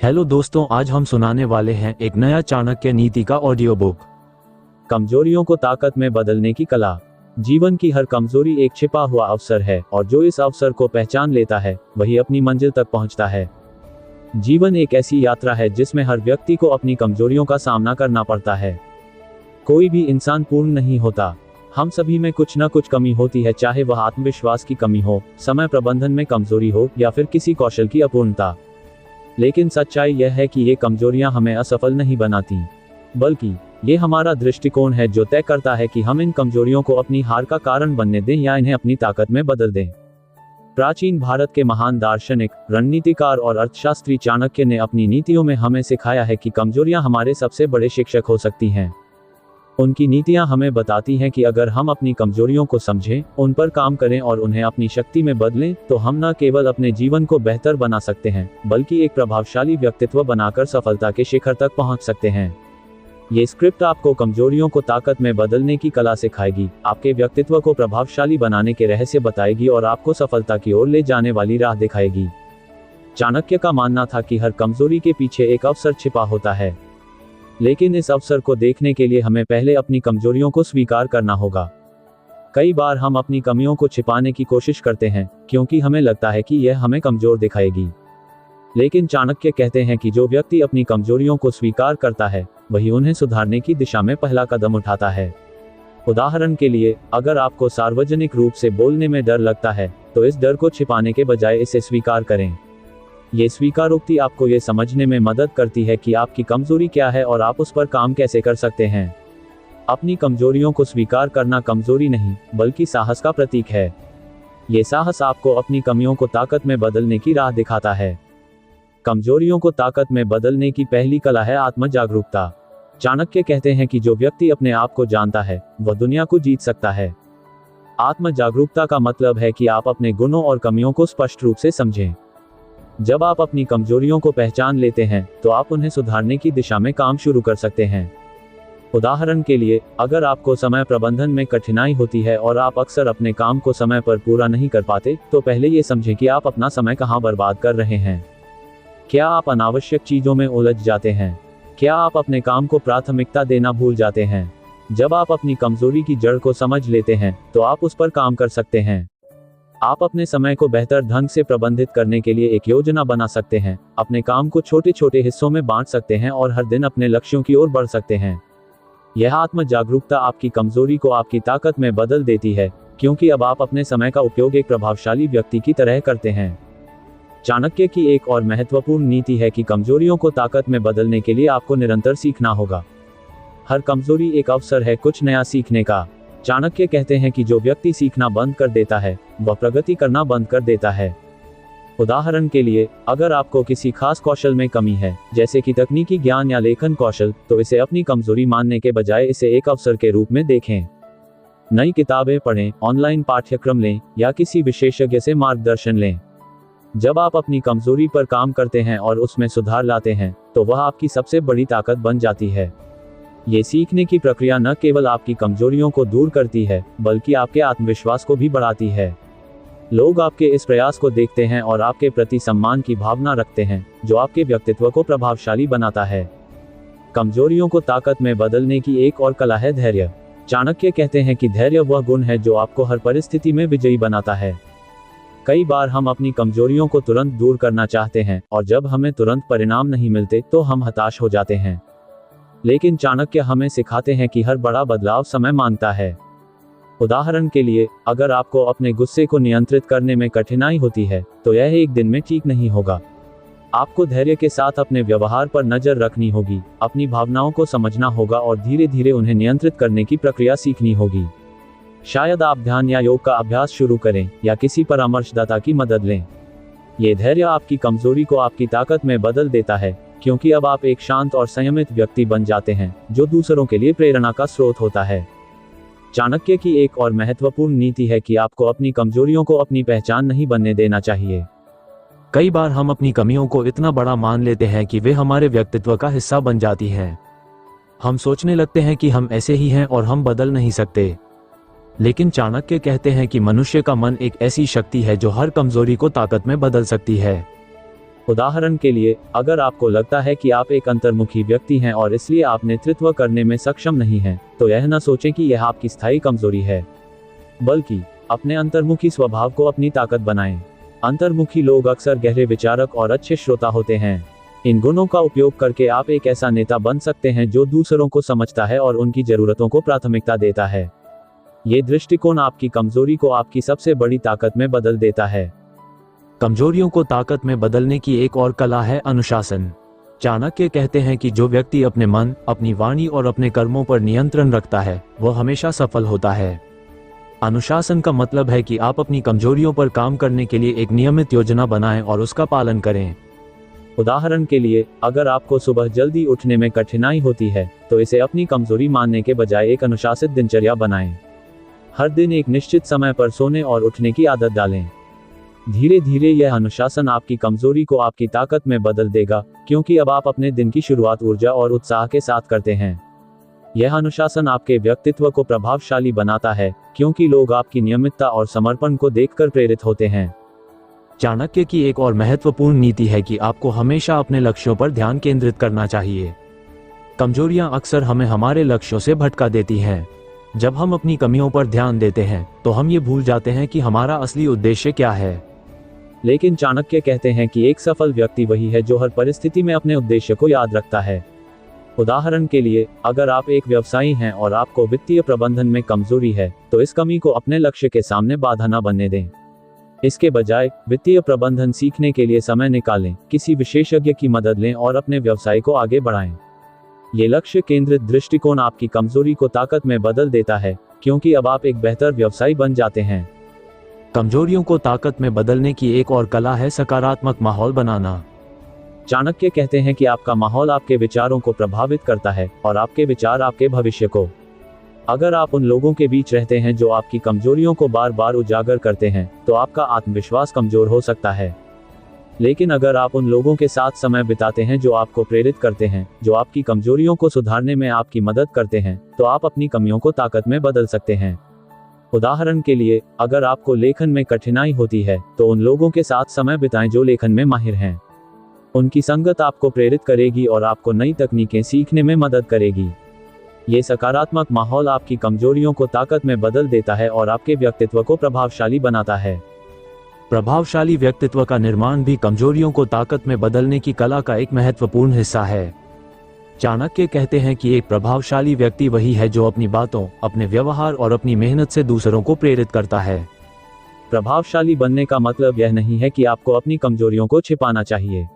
Hello दोस्तों, आज हम सुनाने वाले हैं एक नया चाणक्य नीति का ऑडियो बुक। कमजोरियों को ताकत में बदलने की कला। जीवन की हर कमजोरी एक छिपा हुआ अवसर है और जो इस अवसर को पहचान लेता है वही अपनी मंजिल तक पहुंचता है। जीवन एक ऐसी यात्रा है जिसमें हर व्यक्ति को अपनी कमजोरियों का सामना करना पड़ता है। कोई भी इंसान पूर्ण नहीं होता। हम सभी में कुछ न कुछ कमी होती है, चाहे वह आत्मविश्वास की कमी हो, समय प्रबंधन में कमजोरी हो या फिर किसी कौशल की अपूर्णता। लेकिन सच्चाई यह है कि ये कमजोरियां हमें असफल नहीं बनाती, बल्कि ये हमारा दृष्टिकोण है जो तय करता है कि हम इन कमजोरियों को अपनी हार का कारण बनने दें या इन्हें अपनी ताकत में बदल दें। प्राचीन भारत के महान दार्शनिक, रणनीतिकार और अर्थशास्त्री चाणक्य ने अपनी नीतियों में हमें सिखाया है कि कमजोरियां हमारे सबसे बड़े शिक्षक हो सकती हैं। उनकी नीतियां हमें बताती हैं कि अगर हम अपनी कमजोरियों को समझें, उन पर काम करें और उन्हें अपनी शक्ति में बदलें, तो हम न केवल अपने जीवन को बेहतर बना सकते हैं, बल्कि एक प्रभावशाली व्यक्तित्व बनाकर सफलता के शिखर तक पहुंच सकते हैं। ये स्क्रिप्ट आपको कमजोरियों को ताकत में बदलने की कला सिखाएगी, आपके व्यक्तित्व को प्रभावशाली बनाने के रहस्य बताएगी और आपको सफलता की ओर ले जाने वाली राह दिखाएगी। चाणक्य का मानना था कि हर कमजोरी के पीछे एक अवसर छिपा होता है, लेकिन इस अवसर को देखने के लिए हमें पहले अपनी कमजोरियों को स्वीकार करना होगा। कई बार हम अपनी कमियों को छिपाने की कोशिश करते हैं क्योंकि हमें लगता है कि यह हमें कमजोर दिखाएगी। लेकिन चाणक्य कहते हैं कि जो व्यक्ति अपनी कमजोरियों को स्वीकार करता है वही उन्हें सुधारने की दिशा में पहला कदम उठाता है। उदाहरण के लिए, अगर आपको सार्वजनिक रूप से बोलने में डर लगता है तो इस डर को छिपाने के बजाय इसे स्वीकार करें। ये स्वीकारोक्ति आपको ये समझने में मदद करती है कि आपकी कमजोरी क्या है और आप उस पर काम कैसे कर सकते हैं। अपनी कमजोरियों को स्वीकार करना कमजोरी नहीं, बल्कि साहस का प्रतीक है। ये साहस आपको अपनी कमियों को ताकत में बदलने की राह दिखाता है। कमजोरियों को ताकत में बदलने की पहली कला है आत्म जागरूकता। चाणक्य कहते हैं कि जो व्यक्ति अपने आप को जानता है वह दुनिया को जीत सकता है। आत्म जागरूकता का मतलब है कि आप अपने गुणों और कमियों को स्पष्ट रूप से समझें। जब आप अपनी कमजोरियों को पहचान लेते हैं तो आप उन्हें सुधारने की दिशा में काम शुरू कर सकते हैं। उदाहरण के लिए, अगर आपको समय प्रबंधन में कठिनाई होती है और आप अक्सर अपने काम को समय पर पूरा नहीं कर पाते, तो पहले ये समझें कि आप अपना समय कहाँ बर्बाद कर रहे हैं। क्या आप अनावश्यक चीजों में उलझ जाते हैं? क्या आप अपने काम को प्राथमिकता देना भूल जाते हैं? जब आप अपनी कमजोरी की जड़ को समझ लेते हैं तो आप उस पर काम कर सकते हैं। आप अपने समय को बेहतर ढंग से प्रबंधित करने के लिए एक योजना बना सकते हैं, अपने काम को छोटे छोटे हिस्सों में बांट सकते हैं और हर दिन अपने लक्ष्यों की ओर बढ़ सकते हैं। यह आत्म जागरूकता आपकी कमजोरी को आपकी ताकत में बदल देती है, क्योंकि अब आप अपने समय का उपयोग एक प्रभावशाली व्यक्ति की तरह करते हैं। चाणक्य की एक और महत्वपूर्ण नीति है कि कमजोरियों को ताकत में बदलने के लिए आपको निरंतर सीखना होगा। हर कमजोरी एक अवसर है कुछ नया सीखने का। चाणक्य कहते हैं कि जो व्यक्ति सीखना बंद कर देता है वह प्रगति करना बंद कर देता है। उदाहरण के लिए, अगर आपको किसी खास कौशल में कमी है, जैसे कि तकनीकी ज्ञान या लेखन कौशल, तो इसे अपनी कमजोरी मानने के बजाय इसे एक अवसर के रूप में देखें। नई किताबें पढ़ें, ऑनलाइन पाठ्यक्रम लें या किसी विशेषज्ञ से मार्गदर्शन लें। जब आप अपनी कमजोरी पर काम करते हैं और उसमें सुधार लाते हैं तो वह आपकी सबसे बड़ी ताकत बन जाती है। ये सीखने की प्रक्रिया न केवल आपकी कमजोरियों को दूर करती है, बल्कि आपके आत्मविश्वास को भी बढ़ाती है। लोग आपके इस प्रयास को देखते हैं और आपके प्रति सम्मान की भावना रखते हैं, जो आपके व्यक्तित्व को प्रभावशाली बनाता है। कमजोरियों को ताकत में बदलने की एक और कला है धैर्य। चाणक्य कहते हैं कि धैर्य वह गुण है जो आपको हर परिस्थिति में विजयी बनाता है। कई बार हम अपनी कमजोरियों को तुरंत दूर करना चाहते हैं और जब हमें तुरंत परिणाम नहीं मिलते तो हम हताश हो जाते हैं। लेकिन चाणक्य हमें सिखाते हैं कि हर बड़ा बदलाव समय मांगता है। उदाहरण के लिए, अगर आपको अपने गुस्से को नियंत्रित करने में कठिनाई होती है तो यह एक दिन में ठीक नहीं होगा। आपको धैर्य के साथ अपने व्यवहार पर नजर रखनी होगी, अपनी भावनाओं को समझना होगा और धीरे धीरे उन्हें नियंत्रित करने की प्रक्रिया सीखनी होगी। शायद आप ध्यान या योग का अभ्यास शुरू करें या किसी परामर्शदाता की मदद लें। ये धैर्य आपकी कमजोरी को आपकी ताकत में बदल देता है, क्योंकि अब आप एक शांत और संयमित व्यक्ति बन जाते हैं जो दूसरों के लिए प्रेरणा का स्रोत होता है। चाणक्य की एक और महत्वपूर्ण नीति है कि आपको अपनी कमजोरियों को अपनी पहचान नहीं बनने देना चाहिए। कई बार हम अपनी कमियों को इतना बड़ा मान लेते हैं कि वे हमारे व्यक्तित्व का हिस्सा बन जाती हैं। हम सोचने लगते हैं कि हम ऐसे ही हैं और हम बदल नहीं सकते। लेकिन चाणक्य कहते हैं कि मनुष्य का मन एक ऐसी शक्ति है जो हर कमजोरी को ताकत में बदल सकती है। उदाहरण के लिए, अगर आपको लगता है कि आप एक अंतर्मुखी व्यक्ति हैं और इसलिए आप नेतृत्व करने में सक्षम नहीं हैं, तो यह न सोचें कि यह आपकी स्थायी कमजोरी है, बल्कि अपने अंतर्मुखी स्वभाव को अपनी ताकत बनाएं। अंतर्मुखी लोग अक्सर गहरे विचारक और अच्छे श्रोता होते हैं। इन गुणों का उपयोग करके आप एक ऐसा नेता बन सकते हैं जो दूसरों को समझता है और उनकी जरूरतों को प्राथमिकता देता है। ये दृष्टिकोण आपकी कमजोरी को आपकी सबसे बड़ी ताकत में बदल देता है। कमजोरियों को ताकत में बदलने की एक और कला है अनुशासन। चाणक्य कहते हैं कि जो व्यक्ति अपने मन, अपनी वाणी और अपने कर्मों पर नियंत्रण रखता है, वह हमेशा सफल होता है। अनुशासन का मतलब है कि आप अपनी कमजोरियों पर काम करने के लिए एक नियमित योजना बनाएं और उसका पालन करें। उदाहरण के लिए, अगर आपको सुबह जल्दी उठने में कठिनाई होती है, तो इसे अपनी कमजोरी मानने के बजाय एक अनुशासित दिनचर्या बनाएं। हर दिन एक निश्चित समय पर सोने और उठने की आदत डालें। धीरे धीरे यह अनुशासन आपकी कमजोरी को आपकी ताकत में बदल देगा, क्योंकि अब आप अपने दिन की शुरुआत ऊर्जा और उत्साह के साथ करते हैं। यह अनुशासन आपके व्यक्तित्व को प्रभावशाली बनाता है, क्योंकि लोग आपकी नियमितता और समर्पण को देखकर प्रेरित होते हैं। चाणक्य की एक और महत्वपूर्ण नीति है कि आपको हमेशा अपने लक्ष्यों पर ध्यान केंद्रित करना चाहिए। कमजोरियां अक्सर हमें हमारे लक्ष्यों से भटका देती हैं। जब हम अपनी कमियों पर ध्यान देते हैं, तो हम ये भूल जाते हैं कि हमारा असली उद्देश्य क्या है। लेकिन चाणक्य कहते हैं कि एक सफल व्यक्ति वही है जो हर परिस्थिति में अपने उद्देश्य को याद रखता है। उदाहरण के लिए, अगर आप एक व्यवसायी हैं और आपको वित्तीय प्रबंधन में कमजोरी है, तो इस कमी को अपने लक्ष्य के सामने बाधा न बनने दें। इसके बजाय वित्तीय प्रबंधन सीखने के लिए समय निकालें, किसी विशेषज्ञ की मदद लें और अपने व्यवसाय को आगे बढ़ाएं। ये लक्ष्य केंद्रित दृष्टिकोण आपकी कमजोरी को ताकत में बदल देता है, क्योंकि अब आप एक बेहतर व्यवसायी बन जाते हैं। कमजोरियों को ताकत में बदलने की एक और कला है सकारात्मक माहौल बनाना। चाणक्य कहते हैं कि आपका माहौल आपके विचारों को प्रभावित करता है और आपके विचार आपके भविष्य को। अगर आप उन लोगों के बीच रहते हैं जो आपकी कमजोरियों को बार बार उजागर करते हैं, तो आपका आत्मविश्वास कमजोर हो सकता है। लेकिन अगर आप उन लोगों के साथ समय बिताते हैं जो आपको प्रेरित करते हैं, जो आपकी कमजोरियों को सुधारने में आपकी मदद करते हैं, तो आप अपनी कमियों को ताकत में बदल सकते हैं। उदाहरण के लिए, अगर आपको लेखन में कठिनाई होती है, तो उन लोगों के साथ समय बिताएं जो लेखन में माहिर हैं। उनकी संगत आपको प्रेरित करेगी और आपको नई तकनीकें सीखने में मदद करेगी। ये सकारात्मक माहौल आपकी कमजोरियों को ताकत में बदल देता है और आपके व्यक्तित्व को प्रभावशाली बनाता है। प्रभावशाली व्यक्तित्व का निर्माण भी कमजोरियों को ताकत में बदलने की कला का एक महत्वपूर्ण हिस्सा है। चाणक्य कहते हैं कि एक प्रभावशाली व्यक्ति वही है जो अपनी बातों, अपने व्यवहार और अपनी मेहनत से दूसरों को प्रेरित करता है। प्रभावशाली बनने का मतलब यह नहीं है कि आपको अपनी कमजोरियों को छिपाना चाहिए,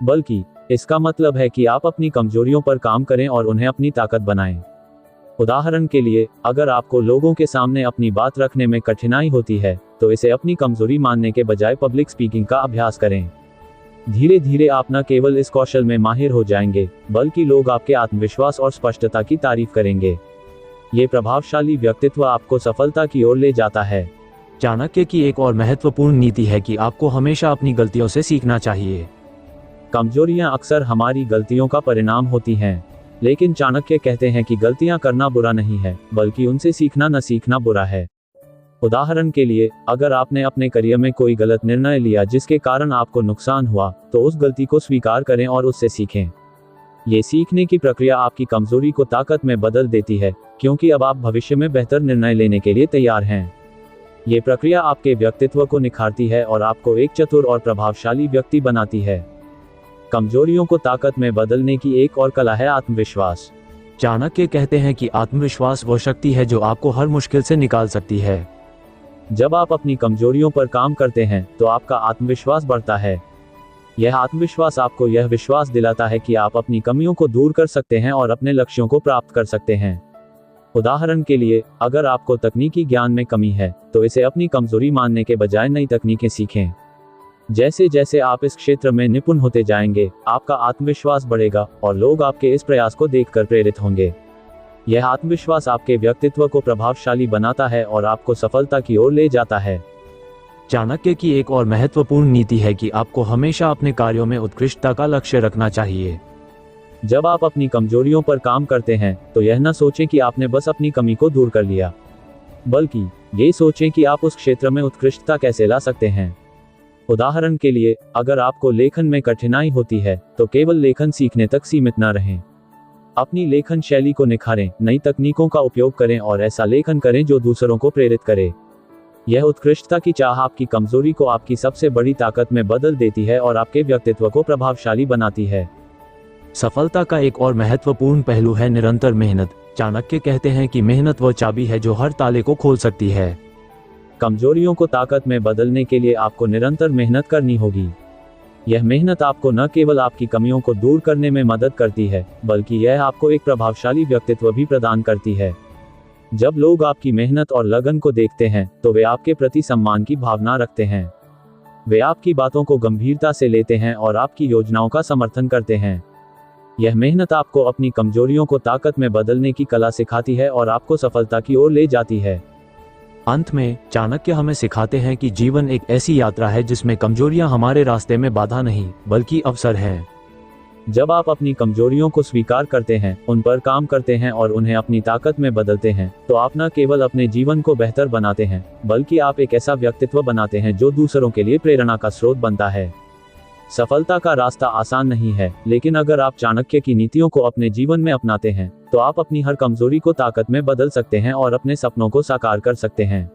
बल्कि इसका मतलब है कि आप अपनी कमजोरियों पर काम करें और उन्हें अपनी ताकत बनाएं। उदाहरण के लिए, अगर आपको लोगों के सामने अपनी बात रखने में कठिनाई होती है, तो इसे अपनी कमजोरी मानने के बजाय पब्लिक स्पीकिंग का अभ्यास करें। धीरे धीरे आप न केवल इस कौशल में माहिर हो जाएंगे, बल्कि लोग आपके आत्मविश्वास और स्पष्टता की तारीफ करेंगे। ये प्रभावशाली व्यक्तित्व आपको सफलता की ओर ले जाता है। चाणक्य की एक और महत्वपूर्ण नीति है कि आपको हमेशा अपनी गलतियों से सीखना चाहिए। कमजोरियां अक्सर हमारी गलतियों का परिणाम होती हैं, लेकिन चाणक्य कहते हैं कि गलतियां करना बुरा नहीं है, बल्कि उनसे सीखना न सीखना बुरा है। उदाहरण के लिए, अगर आपने अपने करियर में कोई गलत निर्णय लिया जिसके कारण आपको नुकसान हुआ, तो उस गलती को स्वीकार करें और उससे सीखें। ये सीखने की प्रक्रिया आपकी कमजोरी को ताकत में बदल देती है, क्योंकि अब आप भविष्य में बेहतर निर्णय लेने के लिए तैयार हैं। ये प्रक्रिया आपके व्यक्तित्व को निखारती है और आपको एक चतुर और प्रभावशाली व्यक्ति बनाती है। कमजोरियों को ताकत में बदलने की एक और कला है आत्मविश्वास। चाणक्य कहते हैं कि आत्मविश्वास वो शक्ति है जो आपको हर मुश्किल से निकाल सकती है। जब आप अपनी कमजोरियों पर काम करते हैं, तो आपका आत्मविश्वास बढ़ता है। यह आत्मविश्वास आपको यह विश्वास दिलाता है कि आप अपनी कमियों को दूर कर सकते हैं और अपने लक्ष्यों को प्राप्त कर सकते हैं। उदाहरण के लिए, अगर आपको तकनीकी ज्ञान में कमी है, तो इसे अपनी कमजोरी मानने के बजाय नई तकनीकें सीखें। जैसे जैसे आप इस क्षेत्र में निपुण होते जाएंगे, आपका आत्मविश्वास बढ़ेगा और लोग आपके इस प्रयास को देखकर प्रेरित होंगे। यह आत्मविश्वास आपके व्यक्तित्व को प्रभावशाली बनाता है और आपको सफलता की ओर ले जाता है। चाणक्य की एक और महत्वपूर्ण नीति है कि आपको हमेशा अपने कार्यों में उत्कृष्टता का लक्ष्य रखना चाहिए। जब आप अपनी कमजोरियों पर काम करते हैं, तो यह न सोचें कि आपने बस अपनी कमी को दूर कर लिया, बल्कि ये सोचें कि आप उस क्षेत्र में उत्कृष्टता कैसे ला सकते हैं। उदाहरण के लिए, अगर आपको लेखन में कठिनाई होती है तो केवल लेखन सीखने तक सीमित न रहें। अपनी लेखन शैली को निखारें, नई तकनीकों का उपयोग करें और ऐसा लेखन करें जो दूसरों को प्रेरित करे। यह उत्कृष्टता की चाह आपकी कमजोरी को आपकी सबसे बड़ी ताकत में बदल देती है और आपके व्यक्तित्व को प्रभावशाली बनाती है। सफलता का एक और महत्वपूर्ण पहलू है निरंतर मेहनत। चाणक्य कहते हैं कि मेहनत वह चाबी है जो हर ताले को खोल सकती है। कमजोरियों को ताकत में बदलने के लिए आपको निरंतर मेहनत करनी होगी। यह मेहनत आपको न केवल आपकी कमियों को दूर करने में मदद करती है, बल्कि यह आपको एक प्रभावशाली व्यक्तित्व भी प्रदान करती है। जब लोग आपकी मेहनत और लगन को देखते हैं तो वे आपके प्रति सम्मान की भावना रखते हैं। वे आपकी बातों को गंभीरता से लेते हैं और आपकी योजनाओं का समर्थन करते हैं। यह मेहनत आपको अपनी कमजोरियों को ताकत में बदलने की कला सिखाती है और आपको सफलता की ओर ले जाती है। अंत में चाणक्य हमें सिखाते हैं कि जीवन एक ऐसी यात्रा है जिसमें कमजोरियां हमारे रास्ते में बाधा नहीं बल्कि अवसर हैं। जब आप अपनी कमजोरियों को स्वीकार करते हैं, उन पर काम करते हैं और उन्हें अपनी ताकत में बदलते हैं, तो आप न केवल अपने जीवन को बेहतर बनाते हैं, बल्कि आप एक ऐसा व्यक्तित्व बनाते हैं जो दूसरों के लिए प्रेरणा का स्रोत बनता है। सफलता का रास्ता आसान नहीं है, लेकिन अगर आप चाणक्य की नीतियों को अपने जीवन में अपनाते हैं, तो आप अपनी हर कमजोरी को ताकत में बदल सकते हैं और अपने सपनों को साकार कर सकते हैं।